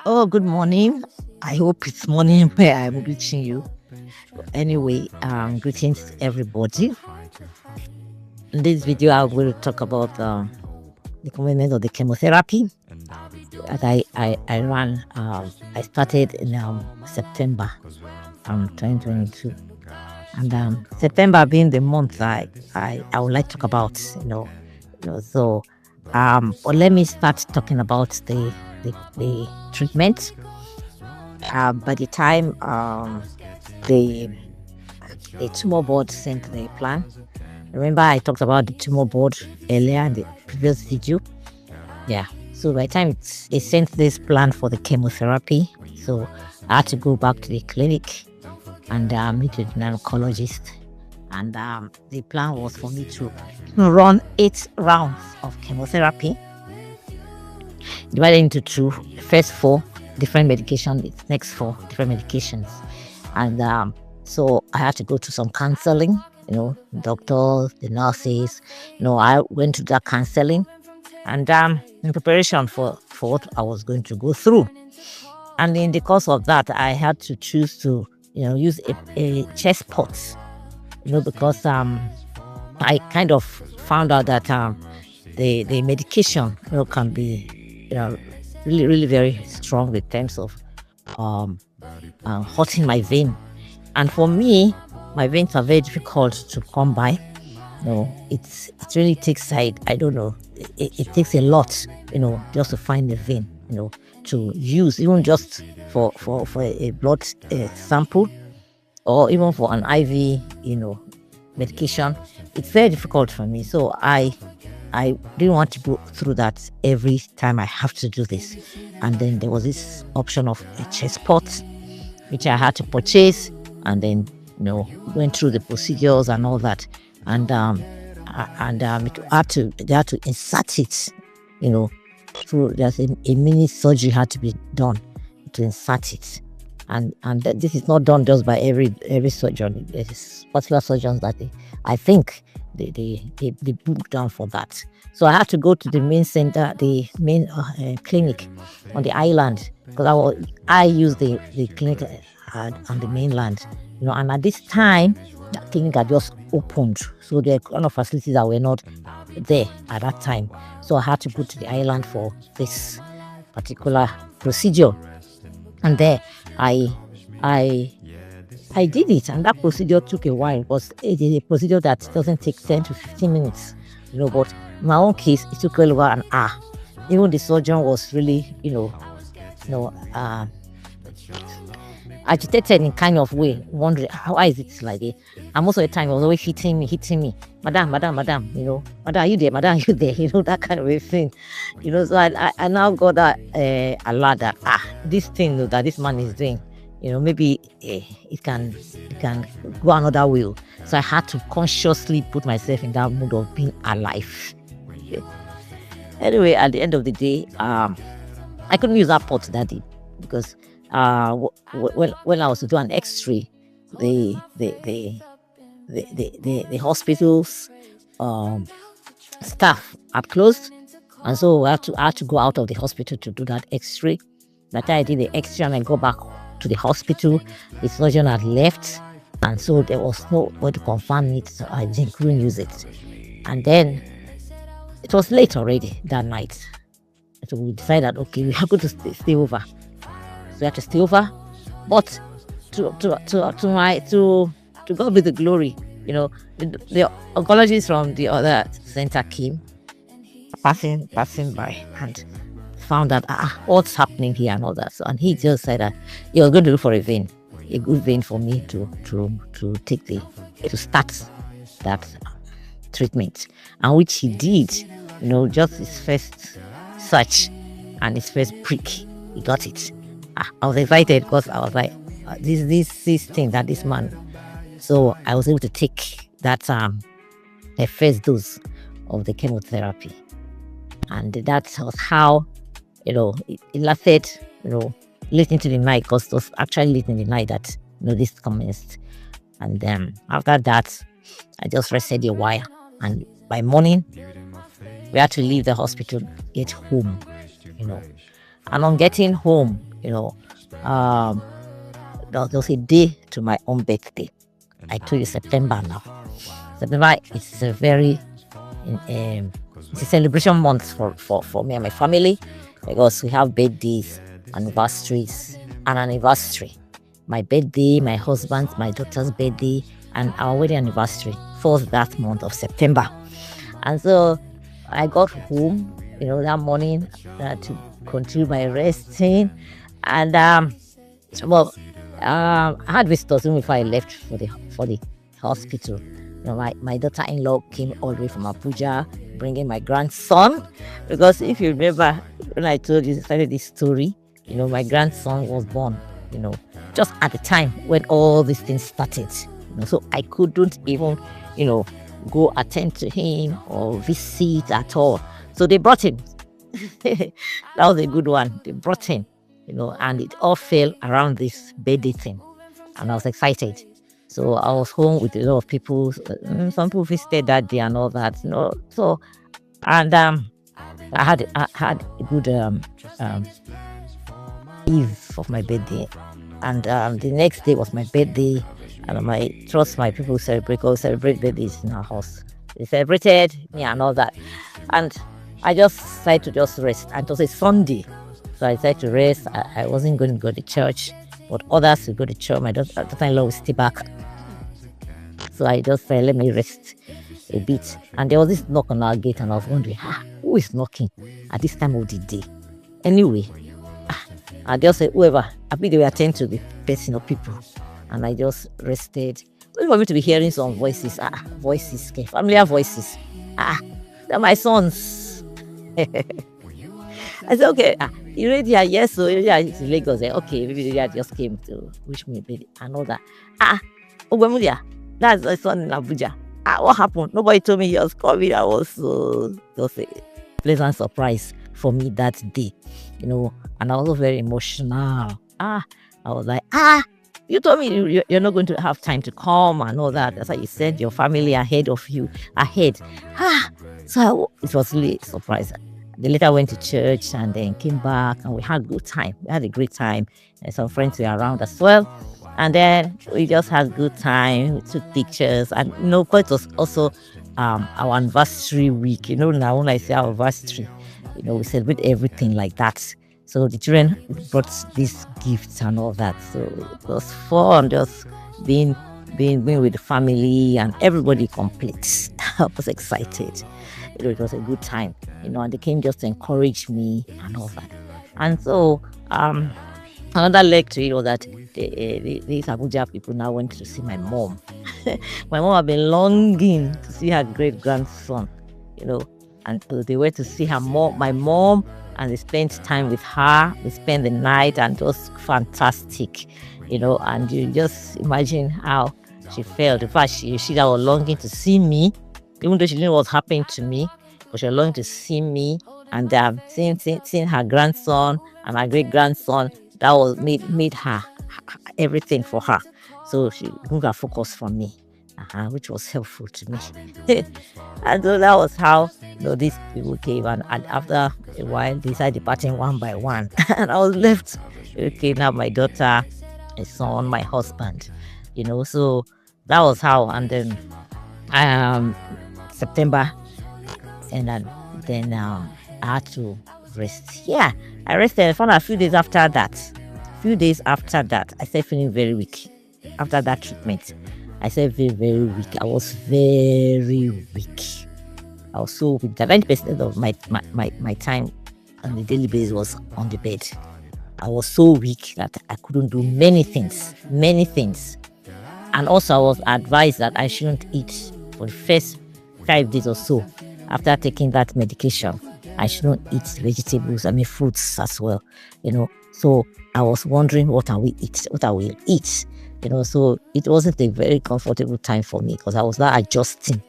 Oh, good morning. I hope it's morning where I'm reaching you. Anyway, greetings everybody. In this video, I will talk about the components of the chemotherapy that I ran. I started in September 2022. And September being the month I would like to talk about, so but let me start talking about the treatment. By the time the tumor board sent the plan. Remember, I talked about the tumor board earlier in the previous video. Yeah. So by the time it sent this plan for the chemotherapy, so I had to go back to the clinic and meet with an oncologist. And the plan was for me to run 8 rounds of chemotherapy, divided into 2. The first 4 different medications, next 4 different medications. And so I had to go to some counseling, doctors, the nurses. I went to that counseling and in preparation for what I was going to go through. And in the course of that, I had to choose to, use a chest pot, because I kind of found out that the medication, can be, really, really very strong in terms of hurting my vein. And for me, my veins are very difficult to come by. It really takes I don't know, it takes a lot, just to find the vein, to use, even just for a blood sample, or even for an IV, medication. It's very difficult for me. So I didn't want to go through that every time I have to do this. And then there was this option of a chest pot, which I had to purchase, and then went through the procedures and all that. And they had to insert it, through. There's a mini surgery had to be done to insert it. And this is not done just by every surgeon. There's particular surgeons that I think they book down for that. So I had to go to the main center, the main clinic on the island, because I use the clinic on the mainland, and at this time the clinic had just opened, so there are kind of facilities that were not there at that time. So I had to go to the island for this particular procedure, and there I did it, and that procedure took a while because it is a procedure that doesn't take 10 to 15 minutes, but in my own case it took well over an hour. Even the surgeon was really, agitated in kind of way, wondering why is it like it. And most of the time he was always hitting me, madam, madam, are you there, madam, are you there, that kind of a thing, so I now got that alert that this thing that this man is doing, maybe it can go another way. So I had to consciously put myself in that mood of being alive. Anyway, at the end of the day, I couldn't use that pot that day because when I was to do an X-ray, the hospital's staff had closed, and so I had to go out of the hospital to do that X-ray. By the time I did the X-ray and I go back to the hospital, the surgeon had left, and so there was no way to confirm it, so I couldn't use it. And then it was late already that night, so we decided, okay, we are going to stay over. So we had to stay over, but to God be the glory. The oncologists from the other center came, passing by, and found out what's happening here and all that. So, and he just said that he was going to look for a good vein for me to start that treatment, and which he did. Just his first search and his first prick, he got it. I was excited because I was like, this thing that this man. So I was able to take that the first dose of the chemotherapy, and that was how it lasted late into the night, because it was actually late in the night that this commenced. And after that, I just rested a while, and by morning we had to leave the hospital, get home, and on getting home, you know, um, there was a day to my own birthday. I told you September now. September is a very it's a celebration month for me and my family because we have birthdays, anniversaries, and anniversary. My birthday, my husband's, my daughter's birthday, and our wedding anniversary falls that month of September. And so I got home, that morning to continue my resting. And well, I had visitors even before I left for the hospital. My daughter-in-law came all the way from Abuja, bringing my grandson. Because if you remember when I told you started this story, my grandson was born. Just at the time when all these things started. So I couldn't even, go attend to him or visit at all. So they brought him. That was a good one. They brought him, and it all fell around this birthday thing. And I was excited. So I was home with a lot of people. Some people visited that day and all that. So, and I had a good eve of my birthday. And the next day was my birthday. And my people celebrate birthdays in our house. They celebrated me and all that. And I just decided to just rest. And it was a Sunday. So I decided to rest. I wasn't going to go to church, but others would go to church. My daughter-in-law would stay back. So I just said, let me rest a bit. And there was this knock on our gate, and I was wondering, who is knocking at this time of the day? Anyway, I just said, whoever, I think they will attend to the person or people. And I just rested. Wait for me to be hearing some voices, familiar voices. They're my sons. I said, okay, you ready? Yes, so yeah, it's in Lagos. Okay, maybe they just came to wish me a baby and all that. Ogwemudia, that's my son in Abuja. What happened? Nobody told me he was coming. I was just a pleasant surprise for me that day, and I was also very emotional. I was like, you told me you're not going to have time to come and all that. That's why you sent your family ahead of you, ahead. So it was really surprising. They later went to church and then came back, and we had a good time. We had a great time. And some friends were around as well. And then we just had a good time. We took pictures. And, but it was also our anniversary week. Now when I say our anniversary, we celebrate everything like that. So the children brought these gifts and all that. So it was fun just being with the family and everybody complete. I was excited. It was a good time, and they came just to encourage me and all that. And so another leg to it was that these Abuja people now went to see my mom. My mom had been longing to see her great grandson, and so they went to see my mom, and they spent time with her. They spent the night, and it was fantastic, and you just imagine how she felt. In fact, she was longing to see me, even though she didn't know what was happening to me, but she was longing to see me, and seeing her grandson and my great grandson. That was made her everything for her. So she moved her focus from me, which was helpful to me. And so that was how these people came, and after a while they started departing one by one, and I was left. Okay, now my daughter, my son, my husband, So that was how, and then September, and then I had to rest. Yeah, I rested. I found out a few days after that. I started feeling very weak. After that treatment, I started feeling very weak. I was very weak. I was so weak. 90% of my time on the daily basis was on the bed. I was so weak that I couldn't do many things. And also I was advised that I shouldn't eat for the first 5 days or so after taking that medication. I shouldn't eat vegetables, fruits as well, So I was wondering what I will eat. So it wasn't a very comfortable time for me because I was now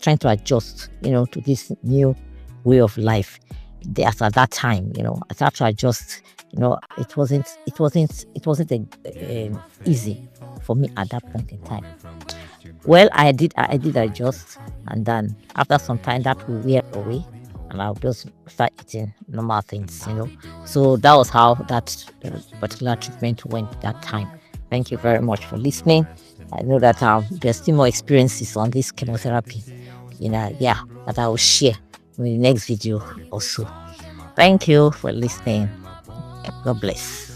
trying to adjust, to this new way of life. At that time, I had to adjust. It wasn't easy for me at that point in time. Well, I did adjust, and then after some time that will wear away, and I'll just start eating normal things, So that was how that particular treatment went that time. Thank you very much for listening. I know that there's still more experiences on this chemotherapy, yeah, that I will share in the next video also. Thank you for listening. God bless.